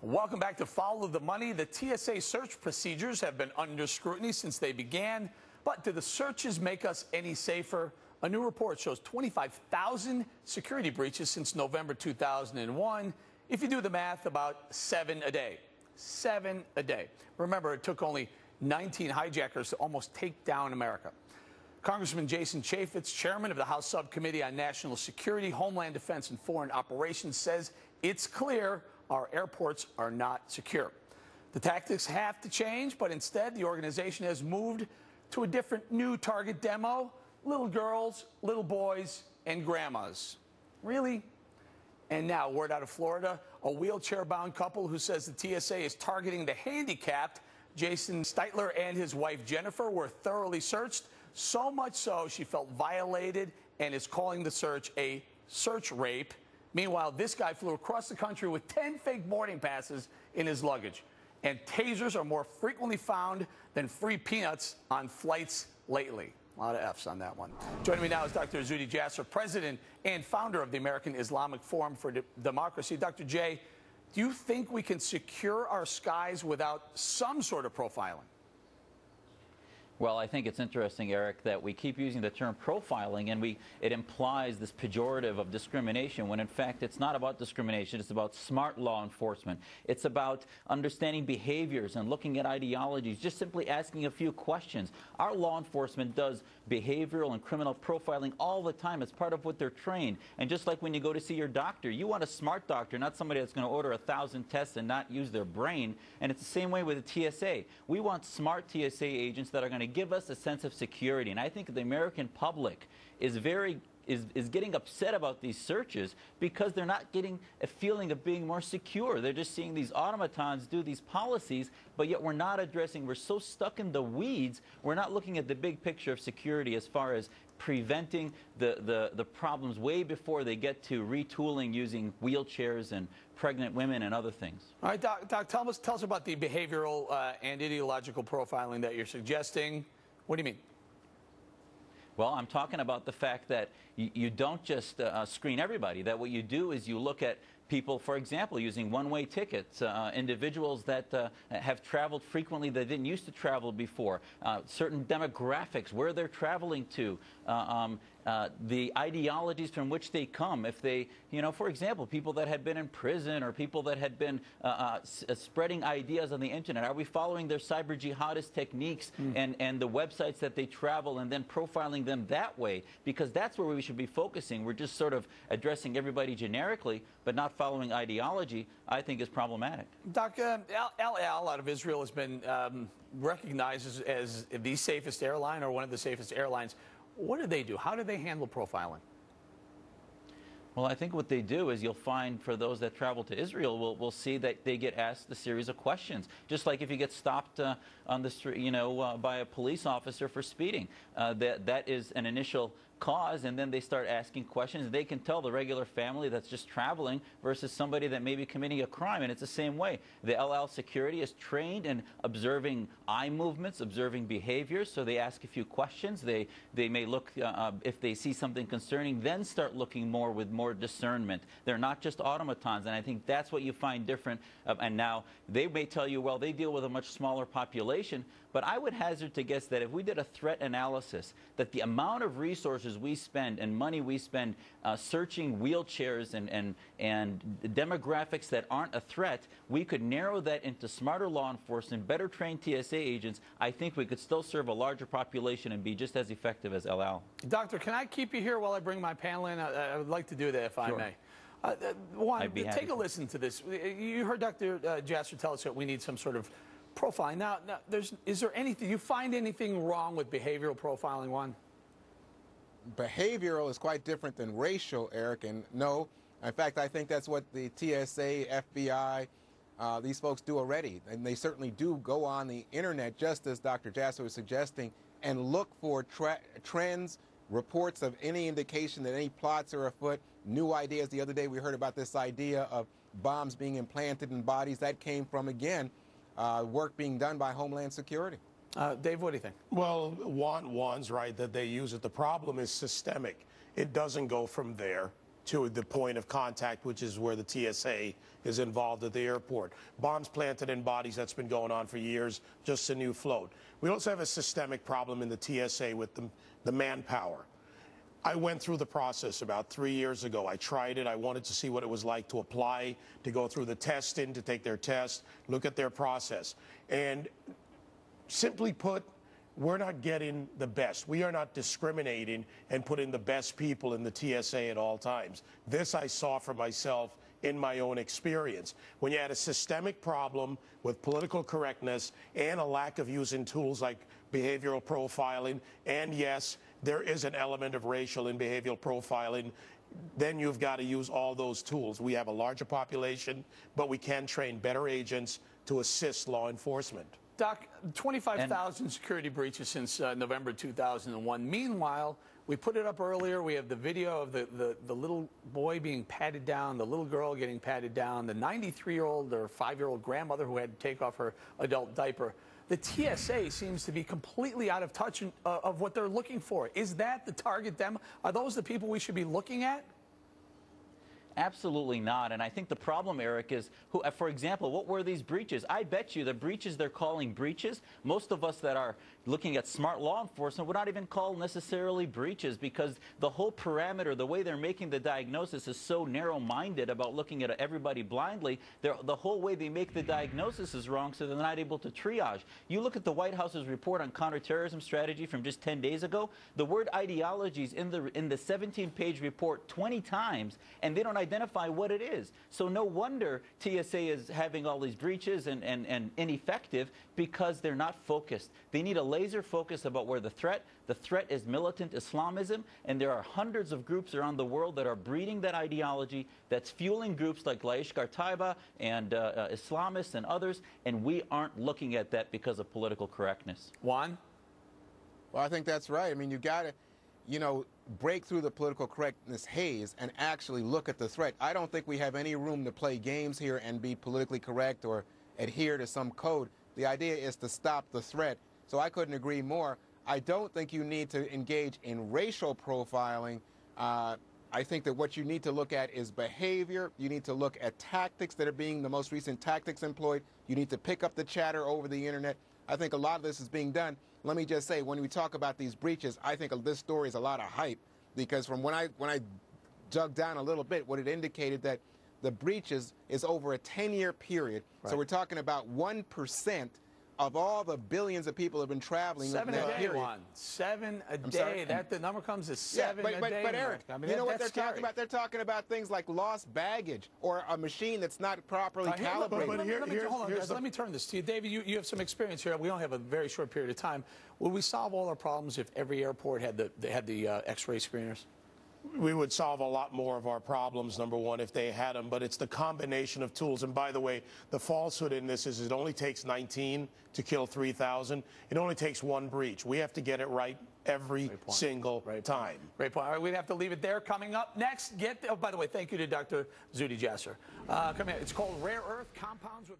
Welcome back to Follow the Money. The TSA search procedures have been under scrutiny since they began. But do the searches make us any safer? A new report shows 25,000 security breaches since November 2001. If you do the math, about 7 a day. 7 a day. Remember, it took only 19 hijackers to almost take down America. Congressman Jason Chaffetz, chairman of the House Subcommittee on National Security, Homeland Defense, and Foreign Operations, says it's clear our airports are not secure. The tactics have to change, but instead the organization has moved to a different new target demo: little girls, little boys, and grandmas. Really? And now, word out of Florida, a wheelchair-bound couple who says the TSA is targeting the handicapped. Jason Steitler and his wife Jennifer were thoroughly searched, so much so she felt violated and is calling the search a search rape. Meanwhile, this guy flew across the country with 10 fake boarding passes in his luggage. And tasers are more frequently found than free peanuts on flights lately. A lot of F's on that one. Joining me now is Dr. Zuhdi Jasser, president and founder of the American Islamic Forum for Democracy. Dr. J, do you think we can secure our skies without some sort of profiling? Well, I think it's interesting, Eric, that we keep using the term profiling, and it implies this pejorative of discrimination, when in fact it's not about discrimination. It's about smart law enforcement. It's about understanding behaviors and looking at ideologies, just simply asking a few questions. Our law enforcement does behavioral and criminal profiling all the time. It's part of what they're trained. And just like when you go to see your doctor, you want a smart doctor, not somebody that's going to order 1,000 tests and not use their brain. And it's the same way with the TSA. We want smart TSA agents that are going to give us a sense of security. And I think the American public is getting upset about these searches because they're not getting a feeling of being more secure. They're just seeing these automatons do these policies, but yet we're not addressing, we're so stuck in the weeds, we're not looking at the big picture of security as far as preventing the problems way before they get to retooling using wheelchairs and pregnant women and other things. All right, Doc, tell us about the behavioral and ideological profiling that you're suggesting. What do you mean? Well, I'm talking about the fact that you don't just screen everybody, that what you do is you look at people, for example, using one-way tickets, individuals that have traveled frequently that didn't used to travel before, certain demographics, where they're traveling to, the ideologies from which they come. If they, for example, people that had been in prison or people that had been spreading ideas on the internet, are we following their cyber jihadist techniques and the websites that they travel and then profiling them that way? Because that's where we should be focusing. We're just sort of addressing everybody generically, but not following ideology, I think is problematic. Doc, El Al out of Israel has been recognized as the safest airline or one of the safest airlines. What do they do? How do they handle profiling? Well, I think what they do is you'll find for those that travel to Israel, we'll see that they get asked a series of questions. Just like if you get stopped on the street, by a police officer for speeding. That is an initial cause, and then they start asking questions. They can tell the regular family that's just traveling versus somebody that may be committing a crime, and it's the same way. The El Al security is trained in observing eye movements, observing behaviors, so they ask a few questions. They may look, if they see something concerning, then start looking more with more discernment. They're not just automatons, and I think that's what you find different. And now they may tell you, well, they deal with a much smaller population, but I would hazard to guess that if we did a threat analysis, that the amount of resources we spend and money we spend searching wheelchairs and demographics that aren't a threat, we could narrow that into smarter law enforcement, better trained TSA agents. I think we could still serve a larger population and be just as effective as El Al. Doctor, can I keep you here while I bring my panel in? I would like to do that if I may. Juan, take a listen to this. You heard Dr. Jasser tell us that we need some sort of profiling. Now, is there anything, you find anything wrong with behavioral profiling, Juan? Behavioral is quite different than racial, Eric, and no. In fact, I think that's what the TSA, FBI, these folks do already. And they certainly do go on the internet, just as Dr. Jasser was suggesting, and look for trends, reports of any indication that any plots are afoot, new ideas. The other day we heard about this idea of bombs being implanted in bodies. That came from, again, work being done by Homeland Security. Dave, what do you think? Well, Juan's right that they use it. The problem is systemic. It doesn't go from there to the point of contact, which is where the TSA is involved at the airport. Bombs planted in bodies, that's been going on for years, just a new float. We also have a systemic problem in the TSA with the manpower. I went through the process about 3 years ago. I tried it. I wanted to see what it was like to apply, to go through the testing, to take their test, look at their process. And simply put, we're not getting the best. We are not discriminating and putting the best people in the TSA at all times. This I saw for myself in my own experience. When you had a systemic problem with political correctness and a lack of using tools like behavioral profiling, and yes, there is an element of racial and behavioral profiling, then you've got to use all those tools. We have a larger population, but we can train better agents to assist law enforcement. Doc, 25,000 security breaches since November 2001. Meanwhile, we put it up earlier. We have the video of the little boy being patted down, the little girl getting patted down, the 93-year-old or 5-year-old grandmother who had to take off her adult diaper. The TSA seems to be completely out of touch of what they're looking for. Is that the target demo? Are those the people we should be looking at? Absolutely not. And I think the problem, Eric, is, for example, what were these breaches? I bet you the breaches they're calling breaches, most of us that are looking at smart law enforcement would not even call necessarily breaches, because the whole parameter, the way they're making the diagnosis is so narrow-minded about looking at everybody blindly. The whole way they make the diagnosis is wrong, so they're not able to triage. You look at the White House's report on counterterrorism strategy from just 10 days ago, the word ideology is in the 17-page report 20 times, and they don't identify what it is. So no wonder TSA is having all these breaches and ineffective, because they're not focused. They need a laser focus about where the threat is militant Islamism, and there are hundreds of groups around the world that are breeding that ideology, that's fueling groups like Lashkar-Taiba and Islamists and others, and we aren't looking at that because of political correctness. Juan? Well, I think that's right. I mean, you got to, break through the political correctness haze and actually look at the threat. I don't think we have any room to play games here and be politically correct or adhere to some code. The idea is to stop the threat. So I couldn't agree more. I don't think you need to engage in racial profiling. I think that what you need to look at is behavior. You need to look at tactics that are being the most recent tactics employed. You need to pick up the chatter over the internet. I think a lot of this is being done. Let me just say, when we talk about these breaches, I think this story is a lot of hype, because from when I dug down a little bit, what it indicated that the breaches is over a 10-year period. Right. So we're talking about 1% of all the billions of people who have been traveling. 7 a day, Juan. 7 a day. That the number comes to 7 a day. But Eric, I mean, you know what they're talking about? They're talking about things like lost baggage or a machine that's not properly calibrated. Let me turn this to you, David. You have some experience here. We only have a very short period of time. Will we solve all our problems if every airport had the X-ray screeners? We would solve a lot more of our problems, number one, if they had them, but it's the combination of tools. And by the way, the falsehood in this is it only takes 19 to kill 3,000. It only takes one breach. We have to get it right every single time. Great point. All right, we'd have to leave it there. Coming up next, by the way, thank you to Dr. Zuhdi Jasser. Come here. It's called Rare Earth Compounds with